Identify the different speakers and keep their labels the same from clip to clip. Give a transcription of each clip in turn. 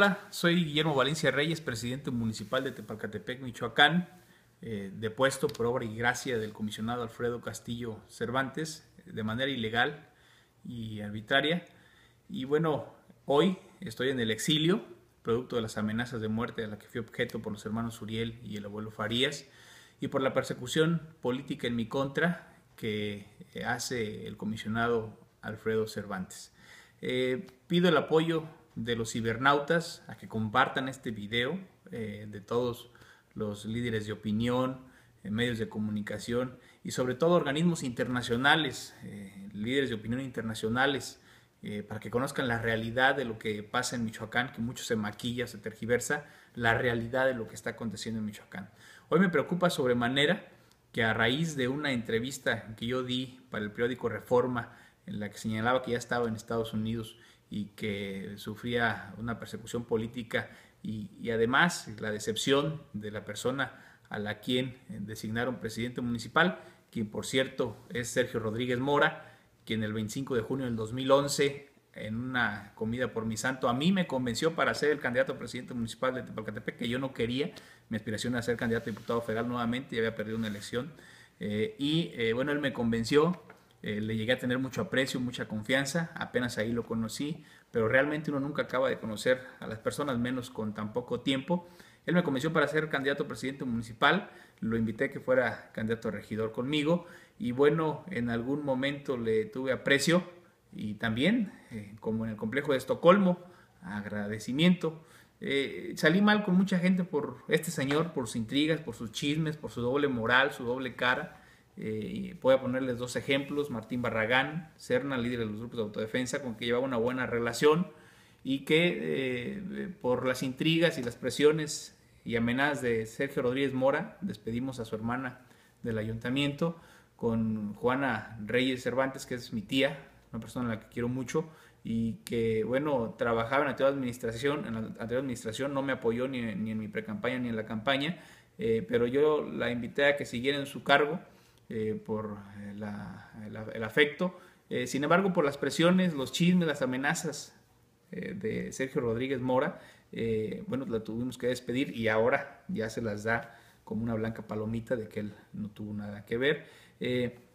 Speaker 1: Hola, soy Guillermo Valencia Reyes, presidente municipal de Tepalcatepec, Michoacán, depuesto por obra y gracia del comisionado Alfredo Castillo Cervantes de manera ilegal y arbitraria. Y bueno, hoy estoy en el exilio, producto de las amenazas de muerte a las que fui objeto por los hermanos Uriel y el abuelo Farías, y por la persecución política en mi contra que hace el comisionado Alfredo Cervantes. Pido el apoyo de los cibernautas a que compartan este video, de todos los líderes de opinión, medios de comunicación y sobre todo organismos internacionales, líderes de opinión internacionales, para que conozcan la realidad de lo que pasa en Michoacán, que mucho se maquilla, se tergiversa, la realidad de lo que está aconteciendo en Michoacán. Hoy me preocupa sobremanera que a raíz de una entrevista que yo di para el periódico Reforma, en la que señalaba que ya estaba en Estados Unidos y que sufría una persecución política y además la decepción de la persona a la quien designaron presidente municipal, quien por cierto es Sergio Rodríguez Mora, quien el 25 de junio del 2011, en una comida por mi santo, a mí me convenció para ser el candidato a presidente municipal de Tepalcatepec, que yo no quería. Mi aspiración era ser candidato a diputado federal nuevamente, ya había perdido una elección. Bueno, él me convenció. Le llegué a tener mucho aprecio, mucha confianza, apenas ahí lo conocí, pero realmente uno nunca acaba de conocer a las personas, menos con tan poco tiempo. Él me convenció para ser candidato a presidente municipal, lo invité a que fuera candidato a regidor conmigo y bueno, en algún momento le tuve aprecio y también, como en el complejo de Estocolmo, agradecimiento. Salí mal con mucha gente por este señor, por sus intrigas, por sus chismes, por su doble moral, su doble cara. Voy a ponerles dos ejemplos: Martín Barragán, Serna, líder de los grupos de autodefensa, con que llevaba una buena relación y que por las intrigas y las presiones y amenazas de Sergio Rodríguez Mora despedimos a su hermana del ayuntamiento. Con Juana Reyes Cervantes, que es mi tía, una persona a la que quiero mucho y que, bueno, trabajaba en la anterior administración, no me apoyó ni en mi precampaña ni en la campaña, pero yo la invité a que siguiera en su cargo por el afecto. Sin embargo, por las presiones, los chismes, las amenazas de Sergio Rodríguez Mora, bueno, la tuvimos que despedir y ahora ya se las da como una blanca palomita de que él no tuvo nada que ver.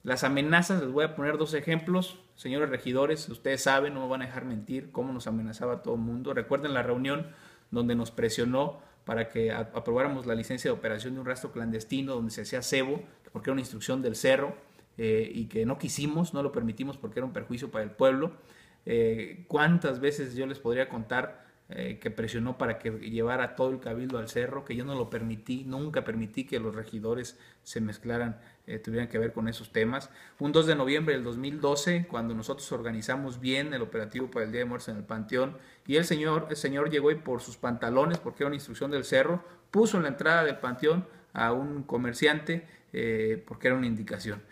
Speaker 1: Las amenazas, les voy a poner dos ejemplos. Señores regidores, ustedes saben, no me van a dejar mentir, cómo nos amenazaba todo el mundo. Recuerden la reunión donde nos presionó para que aprobáramos la licencia de operación de un rastro clandestino donde se hacía cebo, porque era una instrucción del cerro, y que no quisimos, no lo permitimos porque era un perjuicio para el pueblo. ¿Cuántas veces yo les podría contar que presionó para que llevara todo el cabildo al cerro, que yo no lo permití, nunca permití que los regidores se mezclaran, tuvieran que ver con esos temas? Un 2 de noviembre del 2012, cuando nosotros organizamos bien el operativo para el Día de Muertos en el Panteón, y el señor llegó y por sus pantalones, porque era una instrucción del cerro, puso en la entrada del Panteón a un comerciante, porque era una indicación.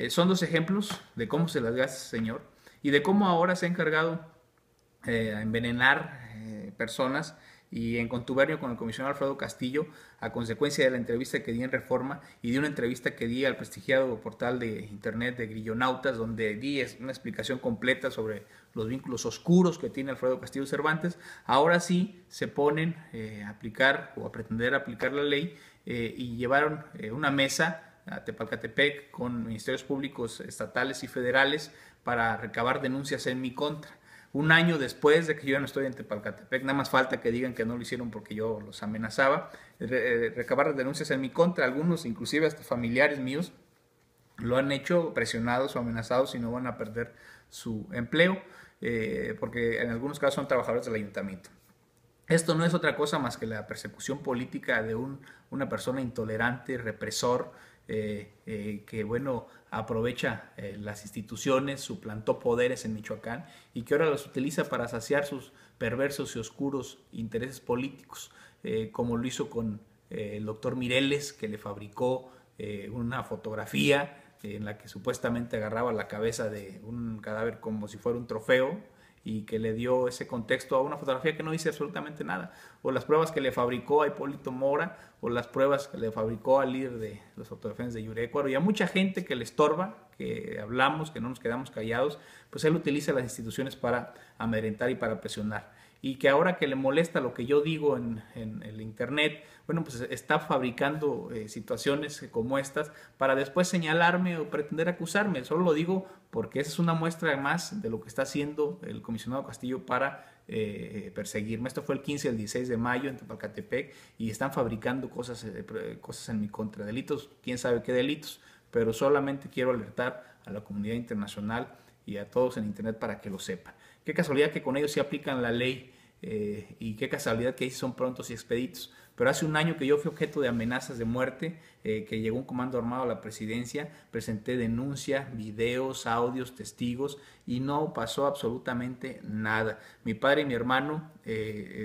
Speaker 1: Son dos ejemplos de cómo se las gasta ese señor y de cómo ahora se ha encargado a envenenar personas, y en contubernio con el comisionado Alfredo Castillo, a consecuencia de la entrevista que di en Reforma y de una entrevista que di al prestigiado portal de internet de Grillonautas, donde di una explicación completa sobre los vínculos oscuros que tiene Alfredo Castillo Cervantes. Ahora sí se ponen a aplicar o a pretender aplicar la ley, y llevaron una mesa a Tepalcatepec con ministerios públicos estatales y federales para recabar denuncias en mi contra. Un año después de que yo ya no estoy en Tepalcatepec, nada más falta que digan que no lo hicieron porque yo los amenazaba, recabar denuncias en mi contra. Algunos, inclusive hasta familiares míos, lo han hecho presionados o amenazados y no van a perder su empleo, porque en algunos casos son trabajadores del ayuntamiento. Esto no es otra cosa más que la persecución política de una persona intolerante, represor, que bueno, aprovecha las instituciones, suplantó poderes en Michoacán y que ahora los utiliza para saciar sus perversos y oscuros intereses políticos, como lo hizo con el doctor Mireles, que le fabricó una fotografía en la que supuestamente agarraba la cabeza de un cadáver como si fuera un trofeo, y que le dio ese contexto a una fotografía que no dice absolutamente nada, o las pruebas que le fabricó a Hipólito Mora, o las pruebas que le fabricó al líder de los autodefensas de Yurecuaro, y a mucha gente que le estorba, que hablamos, que no nos quedamos callados, pues él utiliza las instituciones para amedrentar y para presionar. y que ahora que le molesta lo que yo digo en el internet, bueno, pues está fabricando situaciones como estas para después señalarme o pretender acusarme. Solo lo digo porque esa es una muestra más de lo que está haciendo el comisionado Castillo para perseguirme. Esto fue el 15 y el 16 de mayo en Tepalcatepec y están fabricando cosas en mi contra, delitos, quién sabe qué delitos, pero solamente quiero alertar a la comunidad internacional y a todos en internet para que lo sepan. Qué casualidad que con ellos sí aplican la ley y qué casualidad que ahí son prontos y expeditos. Pero hace un año que yo fui objeto de amenazas de muerte, que llegó un comando armado a la presidencia, presenté denuncia, videos, audios, testigos y no pasó absolutamente nada. Mi padre y mi hermano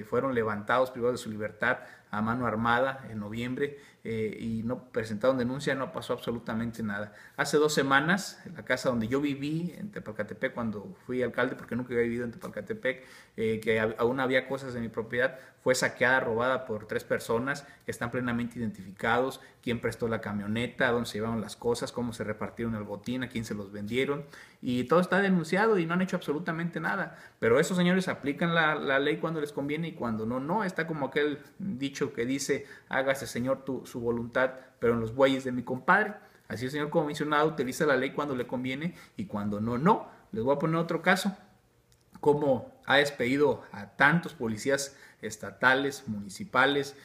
Speaker 1: fueron levantados, privados de su libertad a mano armada en noviembre y no presentaron denuncia, no pasó absolutamente nada. Hace 2 semanas, en la casa donde yo viví, en Tepalcatepec, cuando fui alcalde, porque nunca había vivido en Tepalcatepec, que aún había cosas de mi propiedad, fue saqueada, robada por 3 personas que están plenamente identificados, quién prestó la camioneta, dónde se llevaron las cosas, cómo se repartieron el botín, a quién se los vendieron, y todo está denunciado y no han hecho absolutamente nada. Pero esos señores aplican la ley cuando les conviene y cuando no, no. Está como aquel dicho que dice, hágase señor su voluntad, pero en los bueyes de mi compadre. Así el señor comisionado utiliza la ley cuando le conviene y cuando no, no. Les voy a poner otro caso, cómo ha despedido a tantos policías estatales, municipales,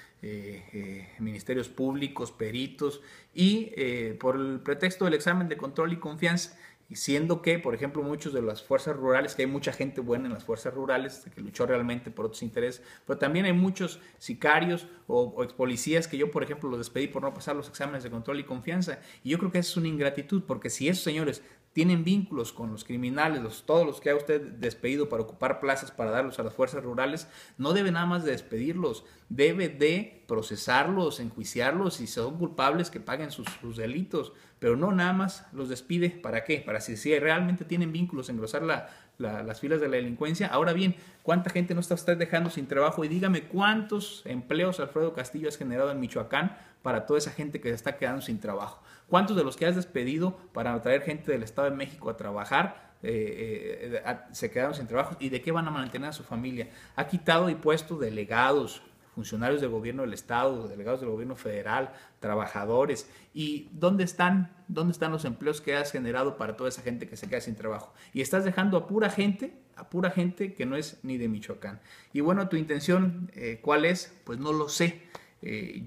Speaker 1: ministerios públicos, peritos, y por el pretexto del examen de control y confianza, y siendo que, por ejemplo, muchos de las fuerzas rurales, que hay mucha gente buena en las fuerzas rurales, que luchó realmente por otros intereses, pero también hay muchos sicarios o ex policías que yo, por ejemplo, los despedí por no pasar los exámenes de control y confianza, y yo creo que eso es una ingratitud, porque si esos señores tienen vínculos con los criminales, todos los que ha usted despedido para ocupar plazas, para darlos a las fuerzas rurales, no debe nada más de despedirlos, debe de procesarlos, enjuiciarlos, y si son culpables que paguen sus delitos, pero no nada más los despide. ¿Para qué? Para si realmente tienen vínculos, engrosar las filas de la delincuencia. Ahora bien, ¿cuánta gente no está usted dejando sin trabajo? Y dígame, ¿cuántos empleos Alfredo Castillo has generado en Michoacán para toda esa gente que se está quedando sin trabajo? ¿Cuántos de los que has despedido para traer gente del Estado de México a trabajar se quedaron sin trabajo? ¿Y de qué van a mantener a su familia? Ha quitado y puesto delegados, funcionarios del gobierno del Estado, delegados del gobierno federal, trabajadores. ¿Y dónde están los empleos que has generado para toda esa gente que se queda sin trabajo? Y estás dejando a pura gente que no es ni de Michoacán. Y bueno, tu intención, ¿cuál es? Pues no lo sé.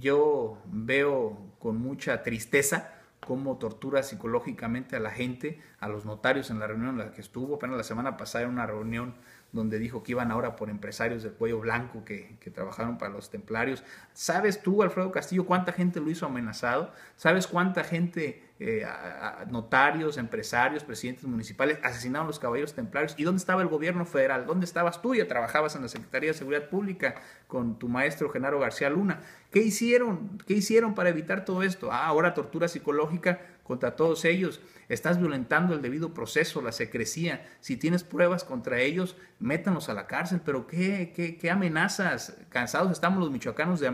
Speaker 1: Yo veo con mucha tristeza cómo tortura psicológicamente a la gente, a los notarios en la reunión en la que estuvo. Apenas la semana pasada en una reunión donde dijo que iban ahora por empresarios del cuello blanco que trabajaron para los templarios. ¿Sabes tú, Alfredo Castillo, cuánta gente lo hizo amenazado? ¿Sabes cuánta gente, notarios, empresarios, presidentes municipales, asesinaron a los caballeros templarios? ¿Y dónde estaba el gobierno federal? ¿Dónde estabas tú? Ya trabajabas en la Secretaría de Seguridad Pública con tu maestro Genaro García Luna. ¿Qué hicieron? ¿Qué hicieron para evitar todo esto? Ahora tortura psicológica contra todos ellos. Estás violentando el debido proceso, la secrecía. Si tienes pruebas contra ellos, métanlos a la cárcel. Pero ¿qué amenazas? Cansados estamos los michoacanos de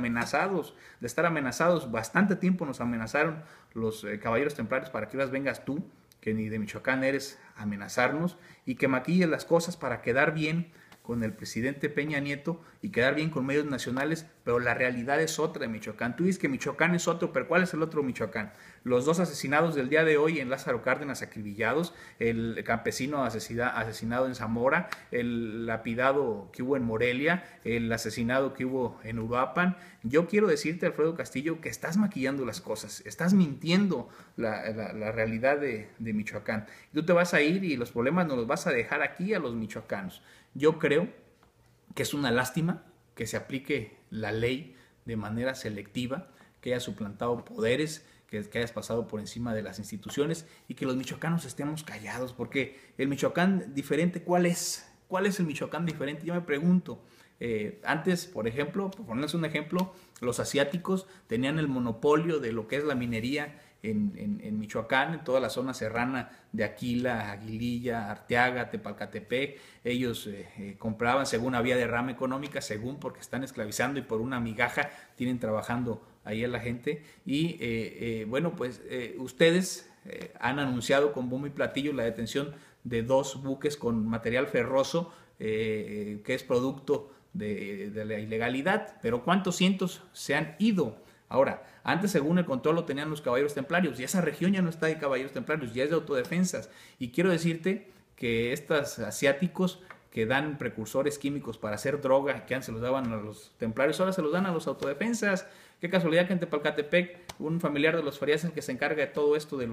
Speaker 1: estar amenazados. Bastante tiempo nos amenazaron los caballeros templarios para que ahora vengas tú, que ni de Michoacán eres, a amenazarnos y que maquilles las cosas para quedar bien con el presidente Peña Nieto y quedar bien con medios nacionales, pero la realidad es otra de Michoacán. Tú dices que Michoacán es otro, pero ¿cuál es el otro Michoacán? Los 2 asesinados del día de hoy en Lázaro Cárdenas, acribillados, el campesino asesinado en Zamora, el lapidado que hubo en Morelia, el asesinado que hubo en Uruapan. Yo quiero decirte, Alfredo Castillo, que estás maquillando las cosas, estás mintiendo la realidad de Michoacán. Tú te vas a ir y los problemas nos los vas a dejar aquí a los michoacanos. Yo creo que es una lástima que se aplique la ley de manera selectiva, que haya suplantado poderes, que hayas pasado por encima de las instituciones y que los michoacanos estemos callados, porque el Michoacán diferente, ¿cuál es? ¿Cuál es el Michoacán diferente? Yo me pregunto. Antes, por ejemplo, por ponerles un ejemplo, los asiáticos tenían el monopolio de lo que es la minería en Michoacán, en toda la zona serrana de Aquila, Aguililla, Arteaga, Tepalcatepec. Ellos compraban según había derrama económica, según porque están esclavizando y por una migaja tienen trabajando ahí a la gente. Y bueno, pues ustedes han anunciado con bombo y platillo la detención de 2 buques con material ferroso que es producto de la ilegalidad, pero ¿cuántos cientos se han ido? Ahora, antes según el control lo tenían los caballeros templarios y esa región ya no está de caballeros templarios, ya es de autodefensas. Y quiero decirte que estos asiáticos que dan precursores químicos para hacer droga, que antes se los daban a los templarios, ahora se los dan a los autodefensas. Qué casualidad que en Tepalcatepec un familiar de los Farías es el que se encarga de todo esto del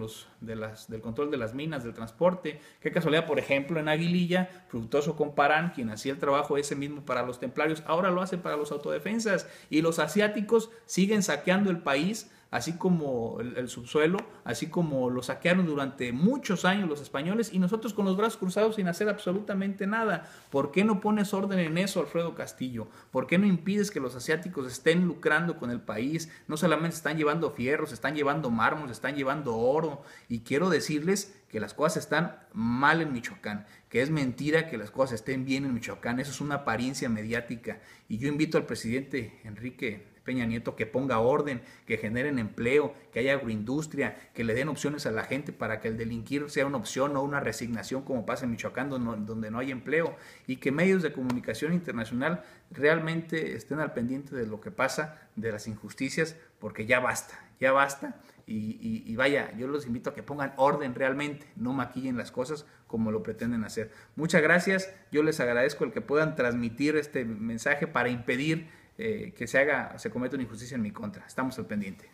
Speaker 1: control de las minas, del transporte. Qué casualidad, por ejemplo, en Aguililla, Fructuoso Comparán, quien hacía el trabajo ese mismo para los templarios, ahora lo hace para los autodefensas. Y los asiáticos siguen saqueando el país, así como el subsuelo, así como lo saquearon durante muchos años los españoles y nosotros con los brazos cruzados sin hacer absolutamente nada. ¿Por qué no pones orden en eso, Alfredo Castillo? ¿Por qué no impides que los asiáticos estén lucrando con el país? No solamente están llevando fierros, están llevando mármol, están llevando oro. Y quiero decirles que las cosas están mal en Michoacán, que es mentira que las cosas estén bien en Michoacán. Eso es una apariencia mediática. Y yo invito al presidente Enrique Peña Nieto que ponga orden, que generen empleo, que haya agroindustria, que le den opciones a la gente para que el delinquir sea una opción, no una resignación como pasa en Michoacán donde no hay empleo, y que medios de comunicación internacional realmente estén al pendiente de lo que pasa, de las injusticias, porque ya basta, y vaya, yo los invito a que pongan orden realmente, no maquillen las cosas como lo pretenden hacer. Muchas gracias, yo les agradezco el que puedan transmitir este mensaje para impedir que se cometa una injusticia en mi contra. Estamos al pendiente.